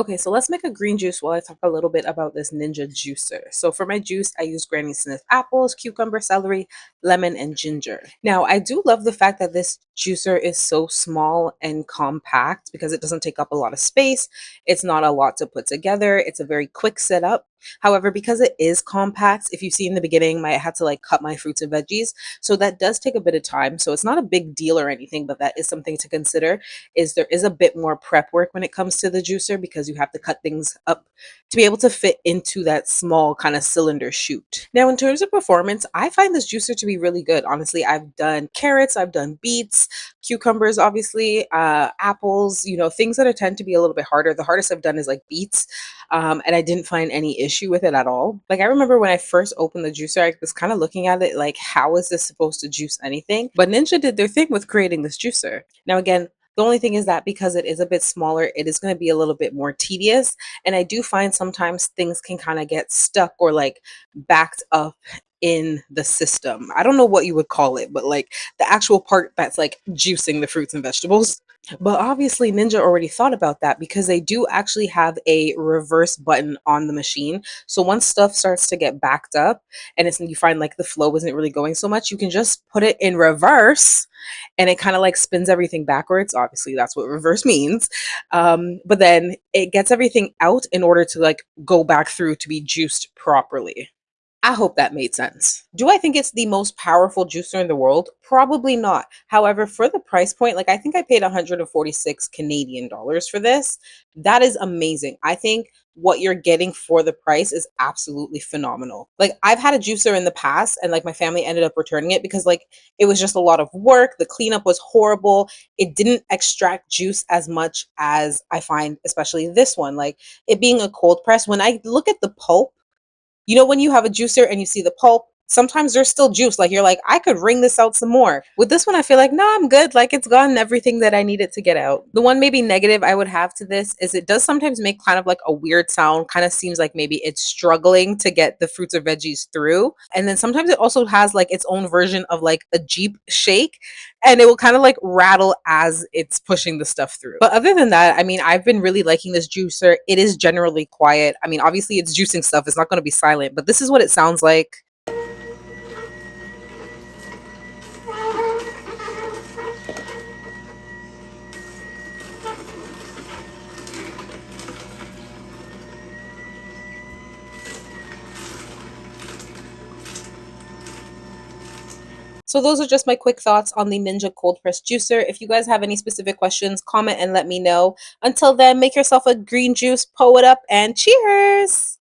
Okay, so let's make a green juice while I talk a little bit about this Ninja juicer. So for my juice, I use Granny Smith apples, cucumber, celery, lemon, and ginger. Now, I do love the fact that this juicer is so small and compact because it doesn't take up a lot of space. It's not a lot to put together. It's a very quick setup. However, because it is compact, if you see in the beginning, I had to like cut my fruits and veggies. So that does take a bit of time. So it's not a big deal or anything, but that is something to consider is there is a bit more prep work when it comes to the juicer because you have to cut things up to be able to fit into that small kind of cylinder chute. Now, in terms of performance, I find this juicer to be really good. Honestly, I've done carrots, I've done beets, cucumbers, obviously, apples, things that are tend to be a little bit harder. The hardest I've done is like beets, and I didn't find any issue with it at all. Like, I remember when I first opened the juicer, I was kind of looking at it like, how is this supposed to juice anything? But Ninja did their thing with creating this juicer. Now, again, the only thing is that because it is a bit smaller, it is going to be a little bit more tedious. And I do find sometimes things can kind of get stuck or like backed up in the system. I don't know what you would call it, but like the actual part that's like juicing the fruits and vegetables. But obviously, Ninja already thought about that because they do actually have a reverse button on the machine. So once stuff starts to get backed up and you find like the flow isn't really going so much, you can just put it in reverse and it kind of like spins everything backwards. Obviously, that's what reverse means. But then it gets everything out in order to like go back through to be juiced properly. I hope that made sense. Do I think it's the most powerful juicer in the world? Probably not. However, for the price point, like I think I paid 146 Canadian dollars for this. That is amazing. I think what you're getting for the price is absolutely phenomenal. Like I've had a juicer in the past and like my family ended up returning it because like it was just a lot of work. The cleanup was horrible. It didn't extract juice as much as I find, especially this one. Like it being a cold press, when I look at the pulp, when you have a juicer and you see the pulp, sometimes there's still juice. Like you're like, I could wring this out some more. With this one, I feel like, no, I'm good. Like it's gotten everything that I needed to get out. The one maybe negative I would have to this is it does sometimes make kind of like a weird sound. Kind of seems like maybe it's struggling to get the fruits or veggies through. And then sometimes it also has like its own version of like a Jeep shake and it will kind of like rattle as it's pushing the stuff through. But other than that, I mean, I've been really liking this juicer. It is generally quiet. I mean, obviously it's juicing stuff. It's not going to be silent, but this is what it sounds like. So those are just my quick thoughts on the Ninja cold press juicer. If you guys have any specific questions, comment and let me know. Until then, make yourself a green juice, pull it up, and cheers!